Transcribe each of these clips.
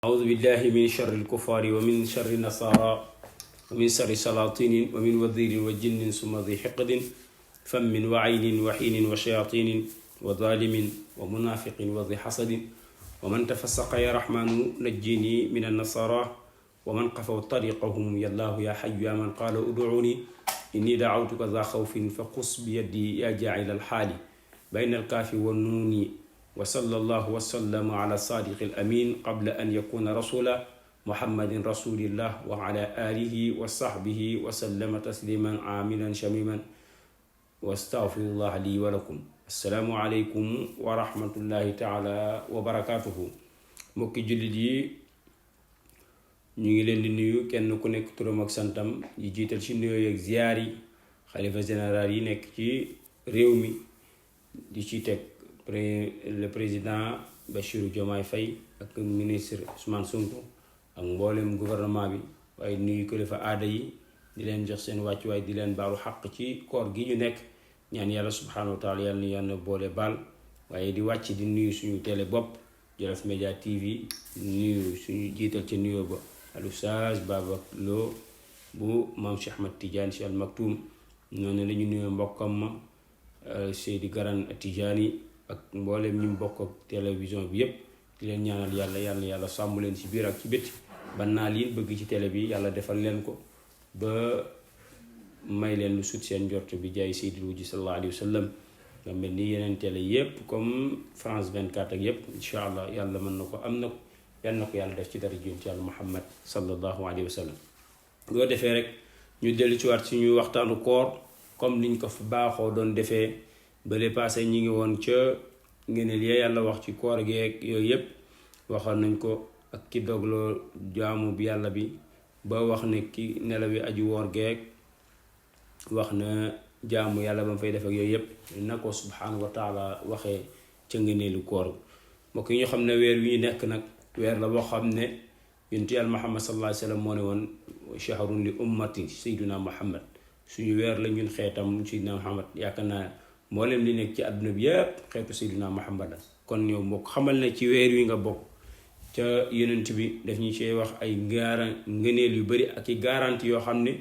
أعوذ بالله من شر الكفار ومن شر النصارى ومن شر السلاطين ومن وزير وجن ثم ذي حقد فم وعين وحين وشياطين وظالم ومنافق وذي حسد ومن تفسق يا رحمن نجيني من النصارى ومن قفوا طريقهم يا الله يا حي يا من قال ادعوني إني دعوتك ذا خوف فقص بيدي يا جاعل الحال بين الكاف والنون وصلى الله وسلم على الصادق الأمين قبل أن يكون رسولا محمد رسول الله وعلى آله وصحبه وسلم تسليما عاملا شميما واستغفر الله لي ولكم. السلام عليكم ورحمة الله تعالى وبركاته. mbokki jullit yi ñu ngi leen di nuyu kenn ku nekk turam ak santam yi jiital ci nuyoo ak ziyaar yi xalifa général yi nekk ci réew mi di ci teg le président Bassirou Diomaye Faye ak ministre Ousmane Sonko ak mboolem gouvernement bi waaye nuyu kilifa aada yi di leen jox seen wàccuwaay di leen baalu xaq ci koor gi ñu nekk ñaan yàlla subhanahu wa taala yàlla ni yàlla boole baal waaye di wàcc di nuyu suñu télé bopp Jolof Média TV nuyu suñu jiital ci nuyoo ba al Oustaz Baba Lo bu Maam Cheikh Ahmad Tidiane Sy Al Maktoum noonu la ñu nuyoo mbokkam ma Seydi Garan Tidiane ak mboolem ñu bokk ak télévision bi yépp di leen ñaanal yàlla sàmm leen ci biir ak ci bëtti ba naa liin bëgg ci télé bi yàlla defal leen ko ba may leen lu sut seen njort bi jaay Seydil Wujud sallallahu alayhi wa sallam nga mel ni yeneen télé yépp comme France 24 ak yépp incha allah yàlla mën na ko am na ko yal na ko yàlla def ci dara jun ci yàlla Muhammad sallallahu alayhi wa sallam. loo defee rek ñu dellu ci waat suñu waxtaanu koor comme niñ ko fa baaxoo doon defee bale passé ñi ngi woon ca ngeneel ya yàlla wax ci koor geek yooyu yépp waxoon nañ ko ak ki dogloo jaamu bi yàlla bi ba wax ne ki nelawi aju woor geek wax na jaamu yàlla ba mu fay def ak yooyu yépp na ko subhanahu wa taala waxee ca ngeneelu koor mbokk yi ñu xam ne weer wi ñu nekk nag weer la boo xam ne yonent yàlla Muhammad sallallahu alayhi wa sallam moo ne woon shahrun li ummati sayyiduna Muhammad suñu weer la ñun xeetam sayyiduna Muhammad yaakaar naa mboolem li nekk ci àdduna bi yépp xeetu Seydina Muhammad kon yow mbokk xamal ne ci weer wi nga bokk ca yonent bi daf ñu ci wax ay ngëneel yu bari ak i garanti yoo xam ne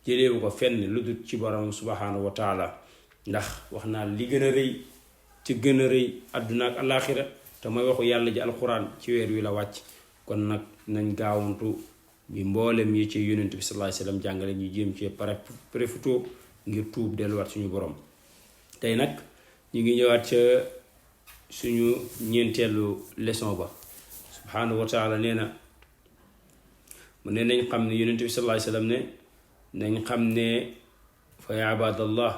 jëleewu ko fenn lu dul ci borom subhanahu wa taala ndax wax naa li gën a rëy ci gën a rëy àdduna ak alaaxira te mooy waxu yàlla ji alxuraan ci weer wi la wàcc kon nag nañ gaawantu bi mboolem yi ci yonent bi sallallahu alayhi wasallam jàngale ñu jéem ci préfuto ngir tuub delluwaat suñu borom. tey nag ñu ngi ñëwaat ca suñu ñeenteelu leçon ba subhanahu wa taala nee na mu ne nañ xam ne yonent bi sallallahu alayhi wasallam ne nañ xam ne fa ya ibadallah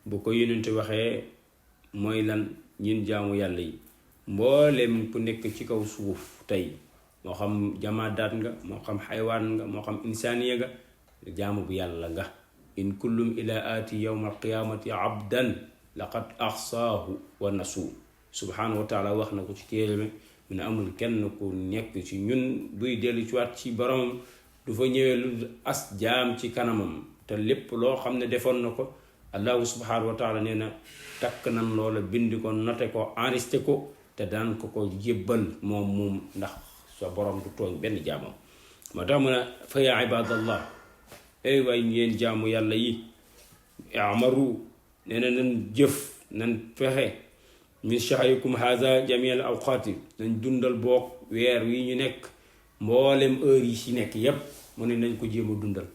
bu ko yonent waxee mooy lan ñin jaamu yàlla yi mboolem ku nekk ci kaw suuf tey moo xam jamaadaat nga moo xam xaywaan nga moo xam insaaniya nga jaamu bu yàlla nga in kullum ila aati yawma alqiyamati abdan laqad axsaahu wa nasu subhanahu wa taala wax na ko ci téere mi mu ne amul kenn ku nekk ci ñun buy dellu ci waat ci boromam du fa ñëwee lu as jaam ci kanamam te lépp loo xam ne defoon na ko allahu subhanahu wa taala nee na takk nan loola bind ko noté ko enregistré ko te daan ko ko jébbal moom ndax sa borom du tooñ benn jaamam moo tax mu ne fa yaa ibadallah ay waay ngeen jaamu yàlla yi amaru nee na nan jëf nan fexe min shahrikum haza jamial awqaati nañ dundal boog weer wi ñu nekk mboolem heure yi ci nekk yépp mu ne nañ ko jéem a dundal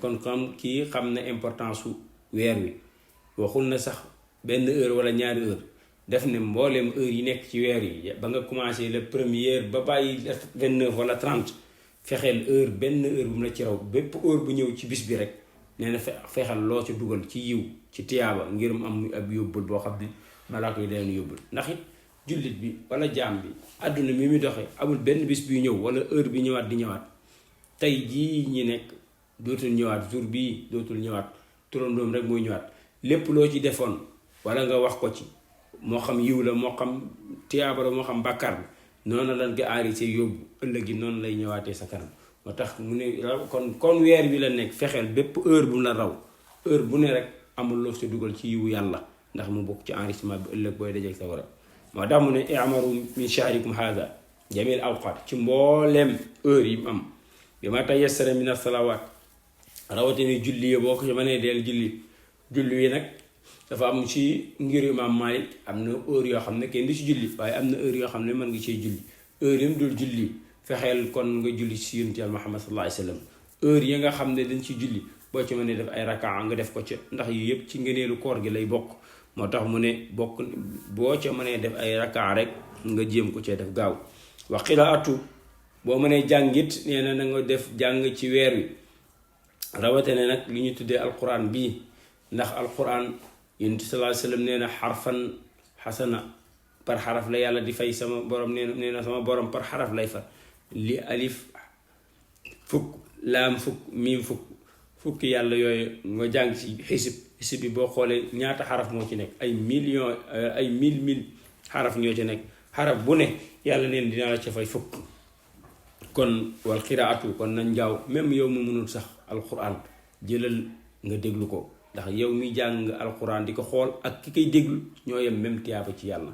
kon xam kii xam na importance su weer wi waxul na sax benn heure wala ñaari heure def ne mboolem heure yi nekk ci weer yi ba nga commencé le premier ba bàyyi 29 wala 30 fexeel heure benn heure bu mu la ci raw bépp heure bu ñëw ci bis bi rek nee na fexal loo ci dugal ci yiw ci tiyaaba ngir mu am ab yóbbul boo xam ne malaaka yi leen yóbbul ndax it jullit bi wala jaam bi àdduna mi muy doxee amul benn bis buy ñëw wala heure bi ñëwaat di ñëwaat tey jii ñi nekk dootul ñëwaat jour bii dootul ñëwaat turandoom rek mooy ñëwaat lépp loo ci defoon wala nga wax ko ci moo xam yiw la moo xam tiyaaba la moo xam bàkkaar bi noonu lan nga enregistré yóbbu ëllëg gi noonu lay ñëwaatee sa kanam moo tax mu ne kon weer wi la nekk fexeel bépp heure bu mu la raw heure bu ne rek amul loo ci dugal ci yiwu yàlla ndax mu bokk ci enregistrement bi ëllëg booy dajeeg sa war a moo tax mu ne i'maru min shahrikum haza jamil awqaat ci mbooleem heure yi am bi ma tayassara min as-salawaat rawatina julli yi boo ko mënee del julli yi nag dafa am ci ngir Imaam Maalik am na heure yoo xam ne kenn du ci julli waaye am na heure yoo xam ne mën nga cee julli heure yi mu dul julli fexeel kon nga julli ci yonent Yàlla Muhammad sallallahu alayhi wa sallam heure yi nga xam ne dañ ci julli boo ci mënee def ay rakaa nga def ko ca ndax yu yëpp ci ngëneelu koor gi lay bokk moo tax mu ne bokk boo ca mënee def ay rakaa rek nga jéem ko cee def gaaw wa qiraatu boo mënee jàngit nee na nga def jàng ci weer wi rawatene nag li ñu tuddee alquran bii ndax alquran yonent sallallahu alayhi wa sallam nee na xarfan xasana par xaraf la yàlla di fay sama borom nee na sama borom par xaraf lay fa li alif fukk laam fukk miim fukk yàlla yooyu nga jàng ci xisib bi boo xoolee ñaata xaraf moo ci nekk ay million ay mille xaraf ñoo ci nekk xaraf bu ne yàlla neen dinaa la ca fay fukk kon wal xiraatu kon nañ gaaw même yow mu mënul sax alquran jëlal nga déglu ko ndax yow mi jàng alquran di ko xool ak ki koy déglu ñoo yem même tiyaaba ci yàlla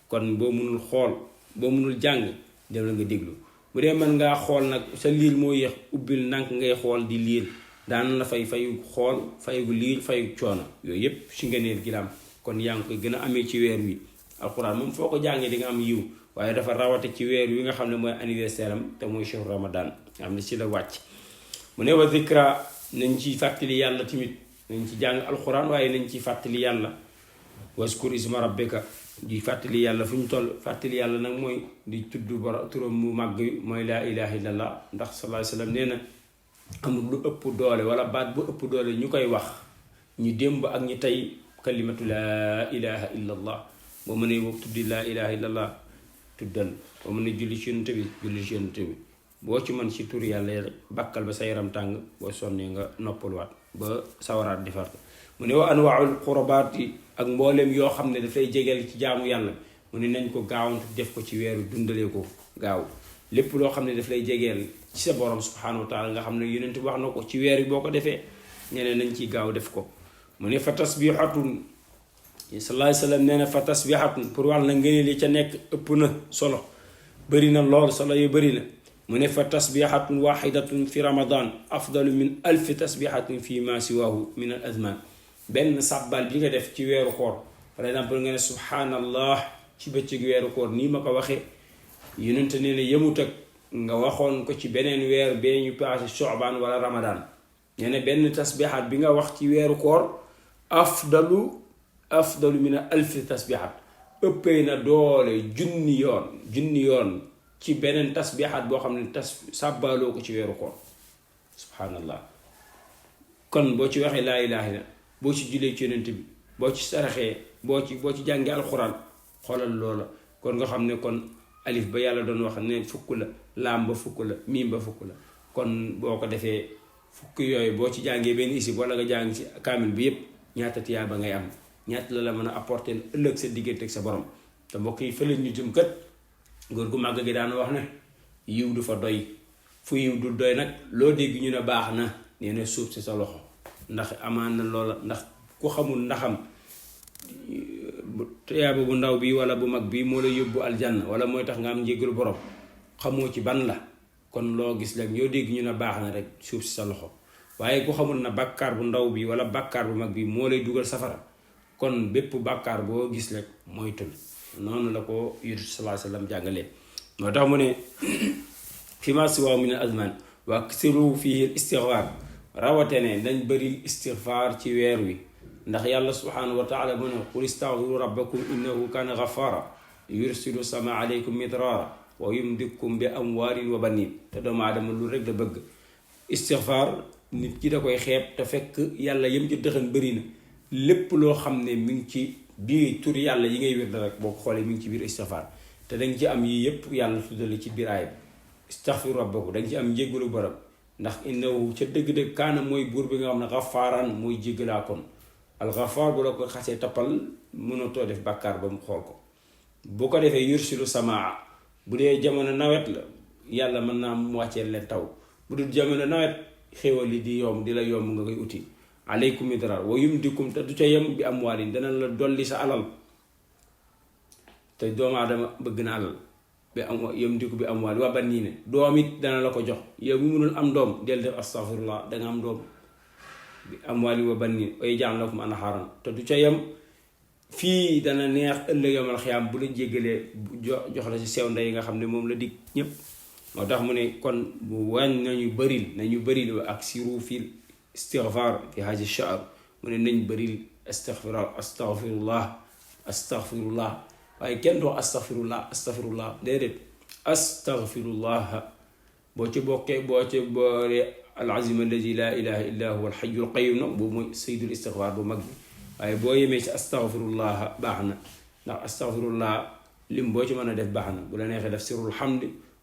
kon boo mënul xool boo mënul jàng dem la nga déglu bu dee mën ngaa xool nag sa liir moo yéex ubbil nank ngay xool di liir daan la fayu xool fayu liir fayu coono yooyu yépp ci ngëneel gi la am kon yaa ngi koy gën a amee ci weer wi alquran moom foo ko jàngee di nga am yiw waaye dafa rawate ci weer wi nga xam ne mooy anniversaire am te mooy shahru ramadan nga xam ne ci la wàcc mu ne wa zikra nañ ci fàttali yàlla tamit nañ ci jàng alquran waaye nañ ci fàttali yàlla waskur isma rabbika di fàttali yàlla fu ñu toll fàttali yàlla nag mooy di tudd turam mu màgg mooy laa ilaha illallah ndax sallallahu alayhi wasallam nee na amul lu ëpp doole wala baat bu ëpp doole ñu koy wax ñu démb ak ñu tey kalimatu laa ilaha illallah boo mënee boobu tuddi laa ilaha illallah tuddal boo mënee julli ci yonent bi julli ci yonent bi boo ci mën ci tur yàlla bakkal ba sa yaram tàng boo sonnee nga noppaluwaat ba sawaraat defar ko mu ne wa anwaa'ul qurbaat yi ak mbooleem yoo xam ne dafay jegeel ci jaamu yàlla mu ne nañ ko gaawantu def ko ci weeru dundalee ko gaaw lépp loo xam ne daf lay jegeel ci sa borom subhanahu wa taala nga xam ne yonent wax na ko ci weer yi boo ko defee ñeneen nañ ciy gaaw def ko mu ne fa tasbihatun sallallahu alayhi wa sallam nee na fa tasbihatun pour wax na ngëneel yi ca nekk ëpp na solo bëri na lool solo yu bëri na mu ne fa tasbihatun waxidatun fi ramadan afdalu min alfi tasbihatin fi ma siwahu min al azman benn sàbbal bi nga def ci weeru koor par exemple nga ne subhanallah ci bëccëg weeru koor nii ma ko waxee yonent nee na yemut ak nga waxoon ko ci beneen weer bee ñu passé Sha'ban wala ramadan nee na benn tasbihat bi nga wax ci weeru koor afdalu min alfi tasbihat ëppee na doole junni yoon ci beneen tasbihat boo xam ne sàbbaaloo ko ci weeru koor subhanallah kon boo ci waxee laa ilaaha illa boo ci julee ci yonent bi boo ci saraxee boo ci jàngee alxuraan xoolal loola kon nga xam ne kon alif ba yàlla doon wax ne fukk la laam ba fukk la miim ba fukk la kon boo ko defee fukk yooyu boo ci jàngee benn isib wala nga jàng ci kaamil bi yépp ñaata tiyaaba ngay am ñaata la mën a apporter ëllëg sa diggante ak sa borom te mbokk yi fële ñu jëm kat góor gu màgg gi daan wax ne yiw du fa doy fu yiw du doy nag loo dégg ñu ne baax na nee na suuf si sa loxo ndax amaan na loola ndax ku xamul ndaxam tiyaaba bu ndaw bi wala bu mag bi moo la yóbbu aljanna wala mooy tax nga am njéggalu borom xamoo ci ban la kon loo gis rek yoo dégg ñu ne baax na rek suuf si sa loxo waaye ku xamul na bàkkaar bu ndaw bi wala bàkkaar bu mag bi moo lay dugal safara kon bépp bàkkaar boo gis rek moytul noonu la ko yonent sallallahu alayhi wasallam jàngalee moo tax mu ne fi ma siwa min al azman wa aksiru fihi al istighfar rawatene nañ bëri istighfar ci weer wi ndax yàlla subhanahu wa taala mu ne qul istaghfiru rabbakum innahu kana ghaffara yursilu sama alaykum midrara wa yumdikkum bi amwaalin wa banin te doomu aadama lu rek da bëgg istighfar nit ki da koy xeeb te fekk yàlla yëm ci dëxan bëri na lépp loo xam ne mi ngi ci biir tur yàlla yi ngay wér da rek boo ko xoolee mi ngi ci biir istighfar te danga ci am yii yépp yàlla tuddale ci biir aaya bi istaghfiru rabbakum danga ci am njéggalu borom ndax innahu ca dëgg-dëgg kaana mooy buur bi nga xam ne xafaaraan mooy jéggalaa kon alxafaar bu la ko xasee tappal mënatoo def bàkkaar ba mu xool ko bu ko defee yursilu samaa bu dee jamono nawet la yàlla mën naa mu wàcceel leen taw bu dul jamono nawet xéwal yi di yomb di la yomb nga koy uti aleykum idrar wa yumdikum te du ca yem bi amwaalin dana la dolli sa alal te doomu aadama bëgg na alal bi am yumdidukum bi amwaal wa baniina doom it dana la ko jox yow mi mënul am doom del def astaghfirullah danga am doom bi amwaali wa baniina wa yaj'al lakum anhaaran te du ca yem fii dana neex ëllëg yawmal xiyaam bu la jéggalee jox la ci sew ndey nga xam ne moom la dig ñépp moo tax mu ne kon bu wàññ nañu bëril wa aksiru fil istighfar fi haazi shahr mu ne nañ bëril astaghfirullah waaye kenn doo astaghfirullah déedéet astaghfirullah boo ci bokkee boo ci booree al azim alladi la ilaha illa huwa al hayyul qayyum nag boobu mooy sayyidul istighfar bu mag bi waaye boo yemee ci astaghfirullah baax na ndax astaghfirullah lim boo ci mën a def baax na bu la neexee def sirrul hamd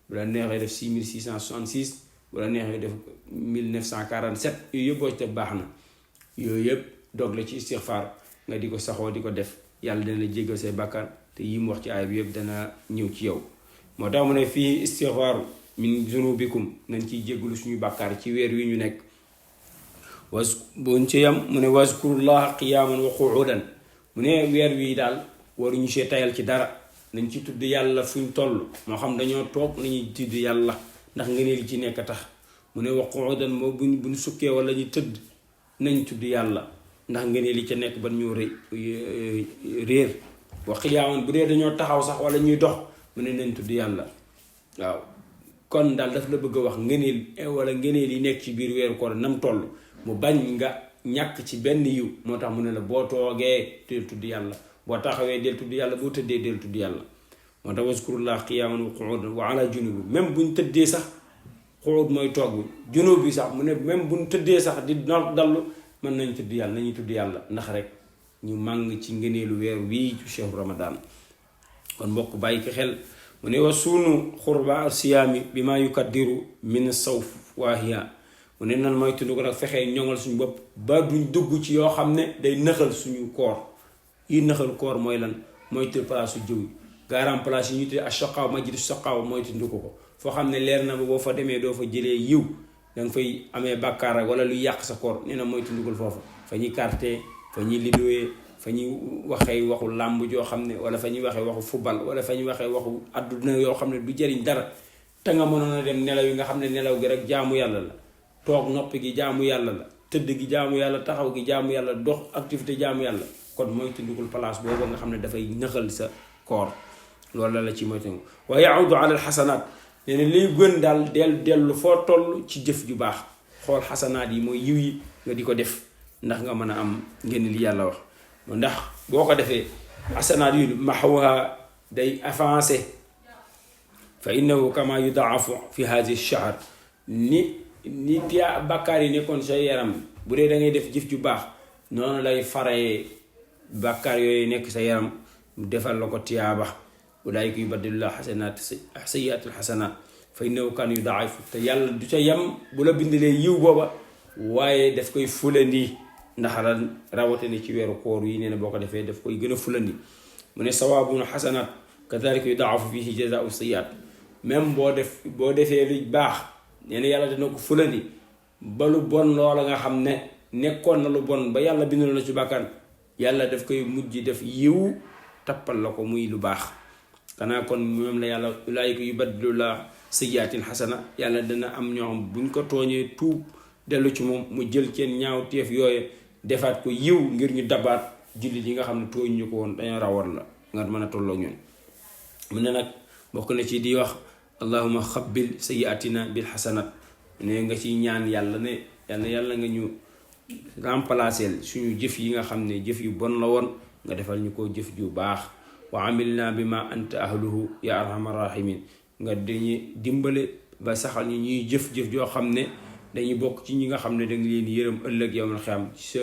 bu la neexee def 6666 bu la neexee def 1947 yooyu yëpp boo ci def baax na yooyu yëpp dog la ci istighfar nga di ko saxoo di ko def yàlla dana la jéggal say bàkkaar te yi mu wax ci aay bi yëpp dana ñëw ci yow moo tax mu ne fii istighfar min zunubikum nañ ciy jéggalu suñu bàkkaar ci weer wi ñu nekk buñ ci yam mu ne wazkurullaha qiyaaman wa qu'udan mu ne weer wi daal waruñu see tayal ci dara nañ ci tudd yàlla fuñ toll moo xam dañoo toog nañuy tudd yàlla ndax nga ne li ci nekk tax mu ne wa qu'udan moo buñ sukkee wala ñu tëdd nañ tudd yàlla ndax nga ne li ca nekk ban ñoo réer wa qiyaaman bu dee dañoo taxaw sax wala ñuy dox mu ne nañ tudd yàlla waaw kon daal daf la bëgg a wax ngëneel wala ngëneel yi nekk ci biir weeru koor nam toll mu bañ nga ñàkk ci benn yiw moo tax mu ne la boo toogee del tudd yàlla boo taxawee del tudd yàlla boo tëddee del tudd yàlla moo tax wazkurullah qiyaaman wa qu'udan wa ala junubi même buñ tëddee sax qu'ud mooy toog bi junub bi sax mu ne même buñ tëddee sax di dallu mën nañ tudd yàlla nañuy tudd yàlla ndax rek ñu màng ci ngëneelu weer wii ci shahru ramadan kon mbokk bàyyi ko xel mu ne wa suunu xurba siyaami bi maa yukaddiru min sawf waahiya mu ne nan mooy tund ko nag fexee ñoŋal suñu bopp ba duñ dugg ci yoo xam ne day nëxal suñu koor yi nëxal koor mooy lan mooy tëdd place su jëw yi garam place yi ñu tuddee ashaqaaw majlis shaqaaw mooy tund ko foo xam ne leer na ba boo fa demee doo fa jëlee yiw danga fay amee bàkkaar ak wala luy yàq sa koor nee na mooy tundugul foofu fa ñuy carte fa ñuy lidoyee fa ñuy waxee waxu làmb joo xam ne wala fa ñuy waxee waxu football wala fa ñuy waxee waxu àdduna yoo xam ne du jëriñ dara te nga mënoon a dem nelaw yi nga xam ne nelaw gi rek jaamu yàlla la toog noppi gi jaamu yàlla la tëdd gi jaamu yàlla taxaw gi jaamu yàlla dox activité jaamu yàlla kon mooy tundugul place boobu nga xam ne dafay nëxal sa koor loolu la ci mooy tënk wa yaudu ala alxasanaat nee na liy gën daal dellu foo toll ci jëf ju baax xool xasanaat yi mooy yiw yi nga di ko def ndax nga mën a am ngeen li yàlla wax ndax boo ko defee xasanaat yu maxawha day avancé fa innahu kama yudaafu fi hadi shahr ni tiyaa bàkkaar yi nekkoon sa yaram bu dee da ngay def jëf ju baax noonu lay faree bàkkaar yooyu nekk sa yaram mu defal la ko tiyaaba ulaa'ika yubaddilullahu xasanaat sayyi'aatil xasanaat fa innahu kaana yudaa'ifu te yàlla du ca yem bu la bindalee yiw booba waaye daf koy fulandi ndax rawatina ci weeru koor yi nee na boo ko defee daf koy gën a fulandi mu ne sawaabun xasanaat kadaalika yudaafu fiihi jazaa'u sayyi'aat même boo defee lu baax nee na yàlla dina ko fulandi ba lu bon loola nga xam ne nekkoon na lu bon ba yàlla bindal na ci bàkkaar yàlla daf koy mujj def yiw tappal la ko muy lu baax xanaa kon moom la yàlla ulaa'ika yubaddilullahu sayyi'aatin xasana yàlla dana am ñoo xam buñ ko tooñee tuub dellu ci moom mu jël seen ñaaw teef yooyu defaat ko yiw ngir ñu dabaat jullit yi nga xam ne tooñ ñu ko woon dañoo rawoon la nga mën a tolloo ñoon mu ne nag bokk na ci di wax allahumma xabbil sayyi'aatina bil xasanat ne nga ci ñaan yàlla ne yàlla nga ñu remplacer suñu jëf yi nga xam ne jëf yu bon la woon nga defal ñu ko jëf ju baax wa amilna bi ma anta ahluhu ya arhamar rahimin nga dañuy dimbale ba saxal ñi ñuy jëf-jëf joo xam ne dañuy bokk ci ñi nga xam ne danga leen yërëm ëllëg yawmal xiyaam ci sa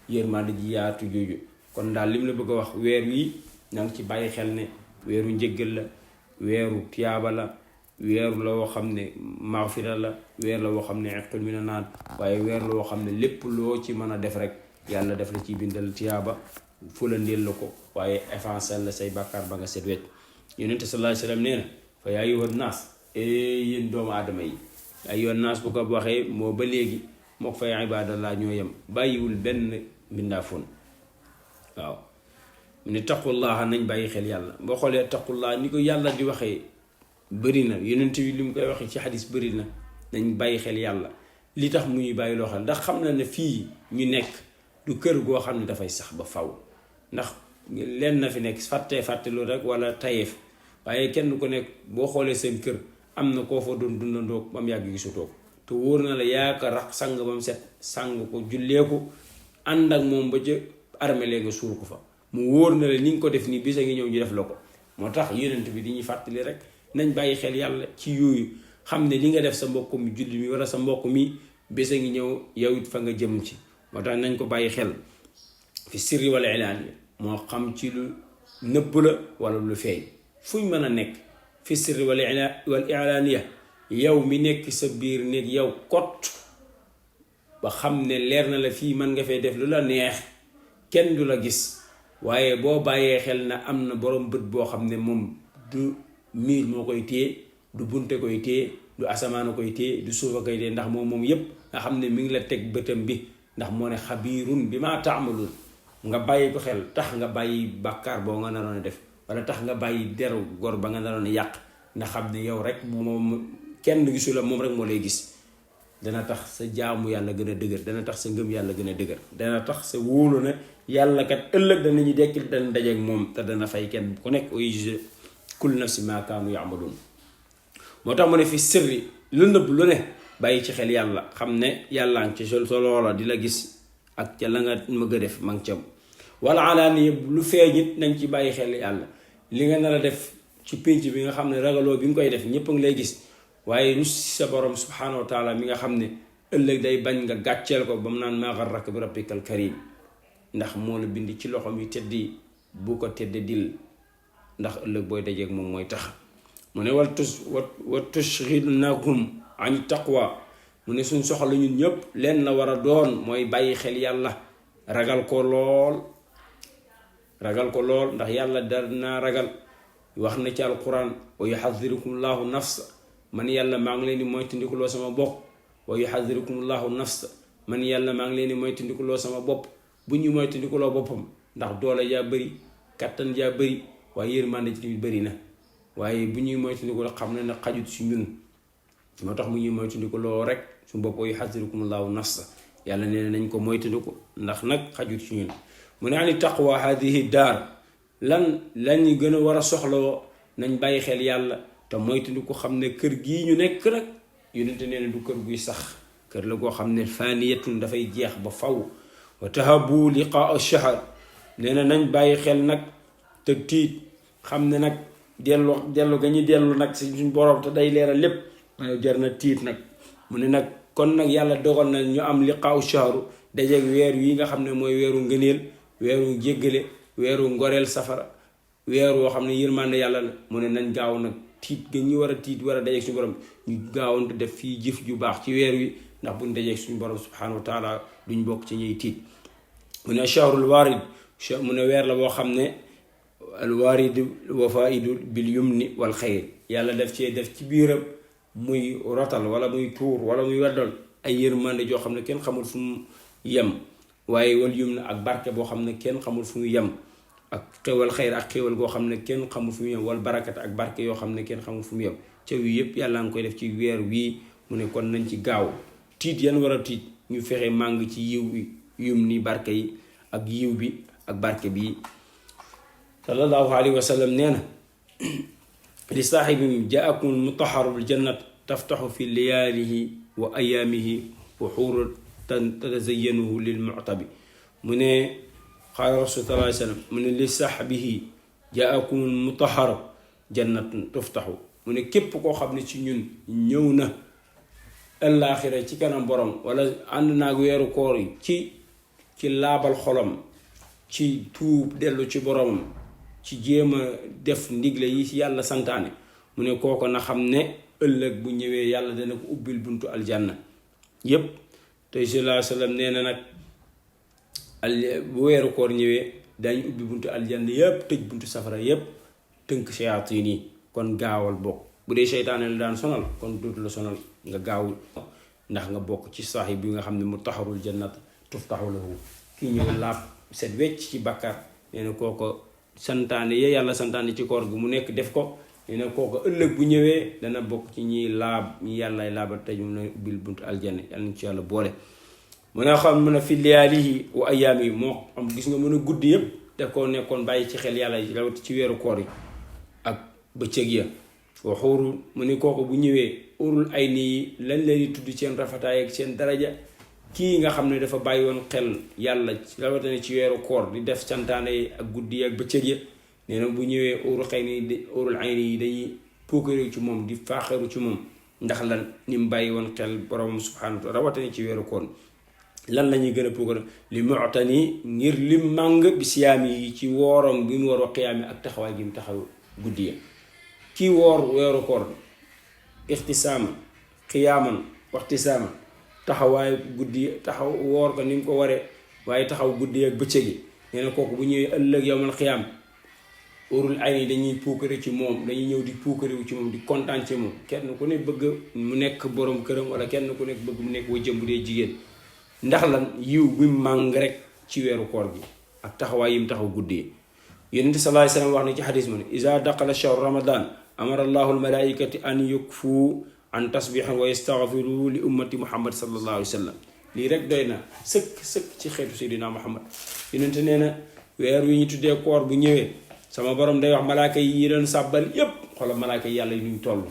yërmande ji yaatu jooju kon daal lim la bëgg a wax weer wi na nga ci bàyyi xel ne weeru njëggal la weeru tiyaaba la weeru la woo xam ne maghfira la weer la woo xam ne iqul mina naar waaye weer la woo xam ne lépp loo ci mën a def rek yàlla def la ci bindal tiyaaba fulandeel la ko waaye effacer la say bàkkaar ba nga set wet yonente sallallahu alayhi wasallam nee na fa yaa ayyuhan naas yéen doomu aadama yi ayyuhan naas bu ko waxee moo ba léegi moo ko fay ibaadallah ñoo yem bàyyiwul benn mbindaafoon waaw mu ne taqullaha nañ bàyyi xel yàlla boo xoolee taqullaha ni ko yàlla di waxee bëri na yonent bi li mu koy waxee ci xadis bëri na. nañ bàyyi xel yàlla li tax mu ñuy bàyyi loo xam ndax xam na ne fii ñu nekk du kër goo xam ne dafay sax ba faw ndax leen na fi nekk fàttelu rek wala tayeef waaye kenn ku nekk boo xoolee seen kër am na koo fa doon dundandoo ba mu yàgg gisutoo te wóor na la yaa ko rax sang ba mu set sang ko jullee ko ànd ak moom ba ca armele nga suur ko fa mu wóor na la ni nga ko def nii bisa ngi ñëw ñu def la ko moo tax yonent bi di ñuy fàttali rek nañ bàyyi xel yàlla ci yooyu xam ne li nga def sa mbokk mi julli mi wala sa mbokk mi bisa ngi ñëw yow it fa nga jëm ci moo tax nañ ko bàyyi xel fi sirri wala ilaan moo xam ci lu nëbb la wala lu feeñ fuñ mën a nekk fi sirri wal ilaaniya yow mi nekk sa biir néeg yow kot ba xam ne leer na la fii mën nga fay def lu la neex kenn du la gis waaye boo bàyyee xel na am na borom bët boo xam ne moom du miir moo koy téye du bunte koy téye du asamaana koy téye du suufa koy téye ndax moom yépp nga xam ne mi ngi la teg bëtam bi ndax moo ne xabiirun bi maa taamaluun nga bàyyi ko xel tax nga bàyyi bàkkaar boo nga naroon a def wala tax nga bàyyi deru gor ba nga naroon a yàq ndax xam ne yow rek moom kenn gisu la moom rek moo lay gis dana tax sa jaamu yàlla gën a dëgër dana tax sa ngëm yàlla gën a dëgër dana tax sa wóolu na yàlla kat ëllëg danañu dekkil dana dajeek moom te dana fay kenn ku nekk oyge kul nafsi maa kaanu yaamaluun moo tax mu ne fi sirri lu nëbb lu ne bàyyi ci xel yàlla xam ne yàlla ngi ci sa loola di la gis ak ca la nga mëgg a def ma ngi ca wala alaani lu feeñit nañ ci bàyyi xel yàlla li nga nar a def ci pénc bi nga xam ne ragaloo bi nga koy def ñépp a ngi lay gis waaye rus sa borom subhanahu wa taala mi nga xam ne ëllëg day bañ nga gàcceel ko ba mu naan maa garraka bi rabbikal karim ndax moo la bind ci loxoom yu teddi bu ko tedde dil ndax ëllëg booy dajeek moom mooy tax mu ne wa tushghilnakum an taqwa mu ne suñ soxla ñun ñëpp leen la war a doon mooy bàyyi xel yàlla ragal ko lool ndax yàlla dana ragal wax na ci alquran wa yuhadhirukum llahu nafsa man yàlla maa ngi leen di moytandikuloo sama bopp wa yuhadhirukum llahu nafsa man yàlla maa ngi leen di moytandikuloo sama bopp bu ñu moytandikuloo boppam ndax doole jaa bëri kattan jaa bëri waaye yërmande ci tamit bëri na waaye bu ñuy moytandikuloo xam ne na xajut si ñun moo tax mu ñuy moytandikuloo rek su bopp wa yuhadhirukum llahu nafsa yàlla nee nañ ko moytandiku ndax nag xajut si ñun mu ne ani taqwa hadihi daar lañu gën a war a soxlawoo nañ bàyyi xel yàlla te moytandiku xam ne kër gii ñu nekk nag yonente nee na du kër guy sax kër la goo xam ne faaniyatun dafay jeex ba faw wa tahabu liqaa shahr nee na nañ bàyyi xel nag te tiit xam ne nag dellu ga ñu dellu nag si suñ borom te day leeral lépp waaye jar na tiit nag mu ne nag kon nag yàlla dogal na ñu am liqaa shahru dajeeg weer wi nga xam ne mooy weeru ngëneel weeru jéggale weeru ngoreel safara weer woo xam ne yërmande yàlla la mu ne nañ gaaw nag tiit ga ñu war a tiit war a dajeeg suñu borom ñu gaawantu def fii jëf ju baax ci weer wi ndax buñ dajeeg suñu borom subhanahu wa taala duñ bokk ci ñuy tiit mu ne shahrul waarid mu ne weer la boo xam ne al waarid wafaidu bil yumni wal xayr yàlla def ci biiram muy rotal wala muy tuur wala muy weddal ay yërmande joo xam ne kenn xamul fu mu yem waaye wal yum na ak barke boo xam ne kenn xamul fu mu yem ak xéwal xayr ak xéwal goo xam ne kenn xamul fu mu yem wal barakat ak barke yoo xam ne kenn xamul fu mu yem ca wi yëpp yàlla nga koy def ci weer wii mu ne kon nañ ci gaaw tiit yan war a tiit ñu fexe màng ci yiw yum ni barke yi ak yiw bi ak barke bi sallallahu alayhi wa sallam nee na li saaxibim jaakum mutaharu bil jannat taftaxu fi liyaalihi wa ayaamihi wa xuur tatazayyanuhu lil mu'tabi mu ne qaala rasul sallallahu alayhi wa sallam mu ne li saaxibihi jaakum mutaharu jannatun tuftaxu mu ne képp koo xam ne ci ñun ñëw na ëllaaxira ci kanam borom wala ànd naag weeru koor yi ci laabal xolam ci tuub dellu ci boromam ci jéem a def ndigle yi ci yàlla santaane mu ne kooko na xam ne ëllëg bu ñëwee yàlla dana ko ubbil buntu aljanna yépp te sallallahu alayhi wa sallam nee na nag bu weeru koor ñëwee dañu ubbi buntu aljanna yépp tëj buntu safara yépp tënk shayatin yi kon gaawal bokk bu dee seytaane la daan sonal kon dootu la sonal nga gaawul ndax nga bokk ci saaxib bi nga xam ne mu taxarul jannat tuftaxu lahu kii ñëw laab set wecc ci bàkkaar nee na kooko santaane ya yàlla santaane ci koor gi mu nekk def ko nee na kooku ëllëg bu ñëwee dana bokk ci ñiy laab ñi yàllay laaba tëju na ubbil buntu aljanna yàlla nañ ci yàlla boole. mën a xam mën a fi liyaalihi wa ayaami moo am gis nga mën a guddi yëpp te koo nekkoon bàyyi ci xel yàlla rawati ci weeru koor yi ak bëccëg ya wa xuurul mu ni kooku bu ñëwee urul ay nii lañ leen di tudd seen rafetaay ak seen daraja kii nga xam ne dafa bàyyi woon xel yàlla rawatina ci weeru koor di def santaane yi ak guddi yi ak bëccëg ya nee na bu ñëwee urul ay nii dañuy puukareew ci moom di faaxeeru ci moom ndax lan ni mu bàyyi woon xel borom subhanahu wa taala rawatina ci weeru koor lan la ñuy gën a puukare li mu'tani ngir li màng bi siyaam yi ci wooram bi mu war a xiyaami ak taxawaay gi mu taxaw guddi ya kii woor weeru koor ixtisaaman xiyaaman waxtisaaman taxawaay guddi taxaw woor ko ni mu ko waree waaye taxaw guddi ak bëccëg yi nee na kooku bu ñëwee ëllëg yawmal xiyaam urul ay ni dañuy puukare ci moom dañuy ñëw di puukarewu ci moom di kontaan ci moom kenn ku ne bëgg mu nekk borom këram wala kenn ku nekk bëgg mu nekk wajjam bu dee jigéen ndax lan yiw bi màng rek ci weeru koor gi ak taxawaay yi mu taxaw guddi yi yonent sallallahu alayhi wasallam wax na ci xadis mu ne iza daqala shahru ramadan amara allahu almalaikati an yukfu an tasbihan wa yastaghfiru li ummati muhammad sallallahu alayhi wasallam lii rek doy na sëkk ci xeetu seydina muhammad yonent nee na weer wi ñu tuddee koor bu ñëwee sama borom day wax malaaka yi doon sàbbal yépp xoolal malaaka yi yàlla yi nuñ toll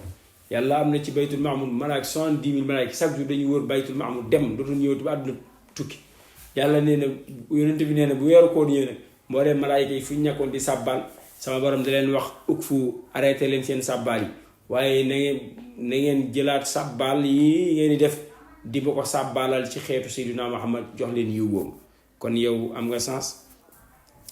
yàlla am na ci baytul maamur malaaka 70,000 malaaka chaque jour dañuy wër baytul maamur dem dootul ñëwati ba àdduna tukki yàlla nee na yonent bi nee na bu weeru koor ñëwee nag mboolee malaaka yi fu ñu nekkoon di sàbbal sama borom da leen wax fu arrêté leen seen sàbbaal yi waaye na ngeen jëlaat sàbbaal yi ngeen di def di ba ko sàbbaalal ci xeetu Seydina Muhammad jox leen yiw boobu kon yow am nga sens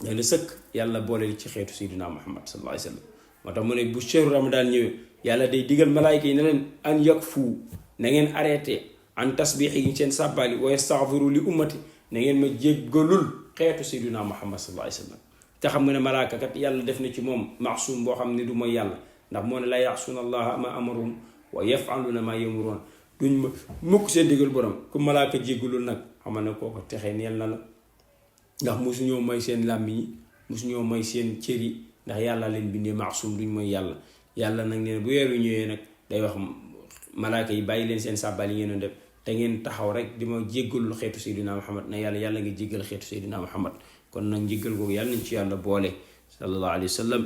da la sëkk yàlla boole ci xeetu Seydina Muhammad sallallahu alayhi wasallam moo tax mu ne bu shahru ramadan ñëwee yàlla day digal malaayka yi ne leen an yakfu na ngeen arrêté an tasbix yi seen sàbbaal yi wa yastaghfiru li ummati na ngeen ma jéggalul xeetu Seydina Muhammad sallallahu alayhi wasallam te xam nga ne malaaka kat yàlla def na ci moom maasum boo xam ne du mooy yàlla ndax moo ne la yaxsuuna allaha ma amarum wa yafaluna ma yamuroon duñ ma mukk seen digal borom ku malaaka jéggalul nag xam ne kooko texee neel na la ndax mosuñoo mooy seen làmmiñ yi mosuñoo mooy seen cër yi ndax yàlla leen bindee maasum duñ mooy yàlla yàlla nag nee na bu weeru ñëwee nag day wax malaaka yi bàyyi leen seen sàbbaal yi ngeen def te ngeen taxaw rek di ma jéggalul xeetu Seydina Muhammad na yàlla nga jéggal xeetu Seydina Muhammad kon nag njéggal googu yàlla nañ ci yàlla boole sallallahu alayhi wa sallam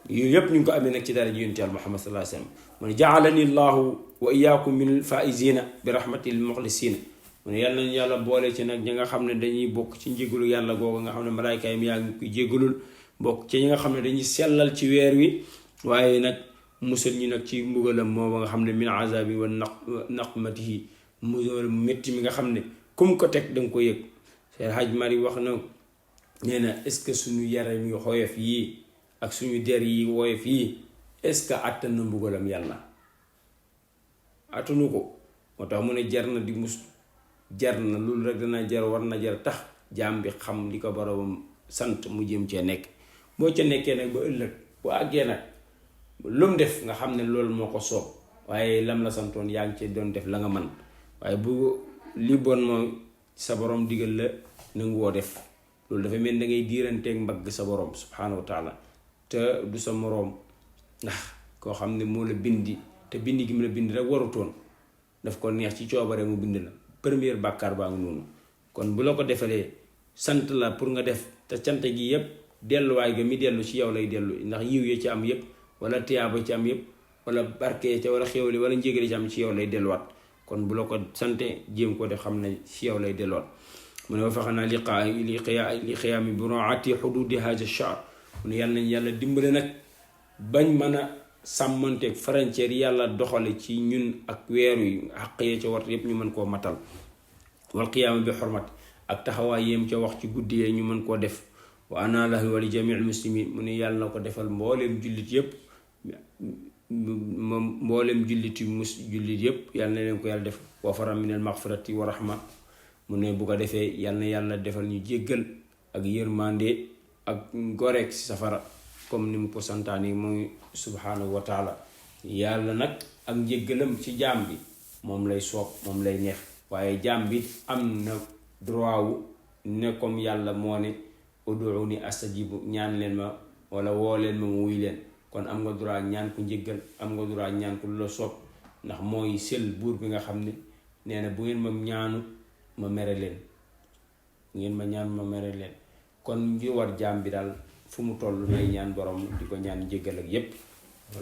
yooyu yëpp ñu ngi ko amee nag ci dara ji yonent yàlla Muhammad sallallahu alayhi wa sallam mu ne ja'alani llahu wa iyyakum min al-faa'izina bi rahmatil muxlisina mu ne yàlla nañu yàlla boole ci nag ñi nga xam ne dañuy bokk ci njéggalu yàlla googu nga xam ne malaayka yi yaa ngi koy jéggalul bokk ci ñi nga xam ne dañuy sellal ci weer wi waaye nag musal ñi nag ci mbugalam moo nga xam ne min azabi wa naqmatihi mbugal métti mi nga xam ne kum ko teg danga ko yëg Seex Hajj Maalik wax na nee na est-ce que suñu yaram yu xoyof yii ak suñu der yi woyof yii est-ce que àttan na mbugalam yàlla attanu ko moo tax mu ne jar na di mus jar na loolu rek dana jar war na jar tax jaam bi xam li ko boroom sant mu jëm cee nekk boo ca nekkee nag ba ëllëg bu àggee nag lu mu def nga xam ne loolu moo ko soob waaye lam la santoon yaa ngi ci doon def la nga man waaye bu li bon moom sa borom digal la nangu woo def loolu dafa mel da ngay diiranteeg mbagg sa borom subhaanahu wa taala te du sa moroom ndax koo xam ne moo la bindi te bindi gi mu la bindi rek warutoon daf ko neex ci coobare mu bind la première bàkkaar baa ngi noonu kon bu la ko defalee sant la pour nga def te cant gi yépp delluwaay ga mi dellu ci yow lay dellu ndax yiw ya ci am yépp wala tiyaaba ci am yépp wala barke ca wala xéwali wala njégale ci am ci yow lay delluwaat kon bu la ko sante jéem ko def xam ne ci yow lay delluwaat mu ne wafaxanaa li xiyaami buraati xududi haja shahr mu ne yàlla nañ yàlla dimbale nag bañ mën a sàmmanteeg frontière yàlla doxale ci ñun ak weer wi xaq yee ca war yépp ñu mën koo matal wal qiyaama bi xormat ak taxawaay yéem ca wax ci guddi yee ñu mën koo def wa ana lahu wa li jamii muslimin mu ne yàlla na ko defal mbooleem jullit yépp moom mbooleem jullit yépp yàlla na leen ko yàlla def wafara min al maghfirati wa rahma mu ne bu ko defee yàlla na yàlla defal ñu jéggal ak yërmande ak goreek ci safara comme ni mu ko santaani mooy subhanahu wa taala yàlla nag ak njéggalam ci jaam bi moom lay soob moom lay neex waaye jaam bi am na droit wu ne comme yàlla moo ne ud'uuni astajibu ñaan leen ma wala woo leen ma mu wuy leen kon kon am nga droit ñaan ko njéggal, am nga droit ñaan ko lu la soob, ndax mooy sel buur bi nga xam ne nee na bu ngeen ma ñaanu ma mere leen, bu ngeen ma ñaan ma mere leen. kon ngi war jaam bi daal fu mu toll nay ñaan borom di ko ñaan njéggal ak yépp.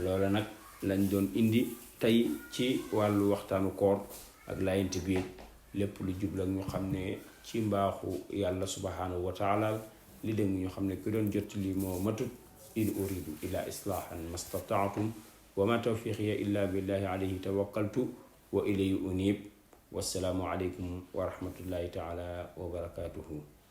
loola nag lañ doon indi tey ci wàllu waxtaanu koor ak laayante biir, lépp lu jublu ak ñu xam ne ci mbaaxu yàlla subhanahu wa taala, li dëng ñu xam ne ku doon jot li moo matut. in uridu ila islahan mastata'tum wa ma tawfiqiya illa billahi alayhi tawakkaltu wa ilayhi unib. wassalaamu alaykum wa rahmatullahi taala wa barakatuhu.